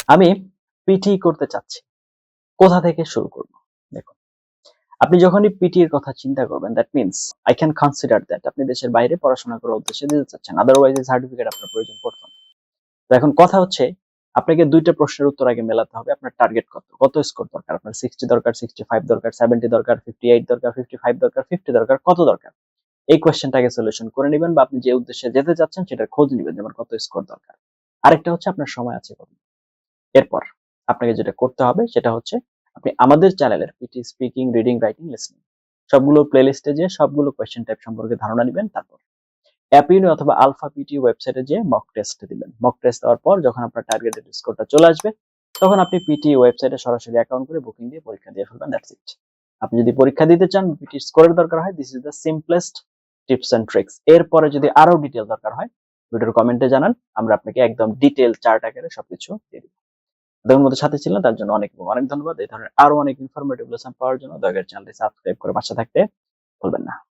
আমি পিটি করতে চাচ্ছি, কোথা থেকে শুরু করব? দেখুন, আপনি যখনই পিটি এর কথা চিন্তা করবেন, that means I can consider that আপনি দেশের বাইরে পড়াশোনা করার উদ্দেশ্যে দিতে চাচ্ছেন। আদারওয়াইজ এই সার্টিফিকেট আপনার প্রয়োজন পড়তো না। তো এখন কথা হচ্ছে, আপনাকে ২ টা প্রশ্নের উত্তর আগে মেলাতে হবে। আপনার টার্গেট কত? কত স্কোর দরকার? আপনার 60 দরকার, 65 দরকার, 70 দরকার, 58 দরকার, 55 দরকার, 50 দরকার, কত দরকার? এই কোয়েশ্চেনটাকে সলিউশন করে নিবেন বা আপনি যে উদ্দেশ্যে যেতে চাচ্ছেন সেটার খোঁজ নিবেন যে আমার কত স্কোর দরকার। আরেকটা হচ্ছে আপনার সময় আছে কত। এরপর আপনাকে যেটা করতে হবে সেটা হচ্ছে আপনি আমাদের চ্যানেলের PT speaking, reading, writing, listening সবগুলো প্লেলিস্টে যেয়ে সবগুলো কোয়েশ্চেন টাইপ সম্পর্কে ধারণা নিবেন। তারপর অ্যাপিউনি অথবা আলফা পিটি ওয়েবসাইটে যেয়ে মক টেস্ট দিবেন। মক টেস্ট দেওয়ার পর যখন আপনার টার্গেটেড স্কোরটা চলে আসবে তখন আপনি পিটি ওয়েবসাইটে সরাসরি অ্যাকাউন্ট করে বুকিং দিয়ে পরীক্ষা দিয়ে ফেলবেন। That's it. আপনি যদি পরীক্ষা দিতে চান, পিটি স্কোরের দরকার হয়, this is the simplest tips and tricks. এরপরে যদি আরো ডিটেইল দরকার হয় ভিডিওর কমেন্টে জানান, আমরা আপনাকে একদম ডিটেইল চার্ট আকারে সবকিছু দিয়ে দিব। আপনাদের মধ্যে সাথে ছিলেন তার জন্য অনেক অনেক ধন্যবাদ। এই ধরনের আরো অনেক ইনফরমেটিভ লেসন পাওয়ার জন্য দয়া করে চ্যানেলটি সাবস্ক্রাইব করে পাশে থাকতে ভুলবেন না।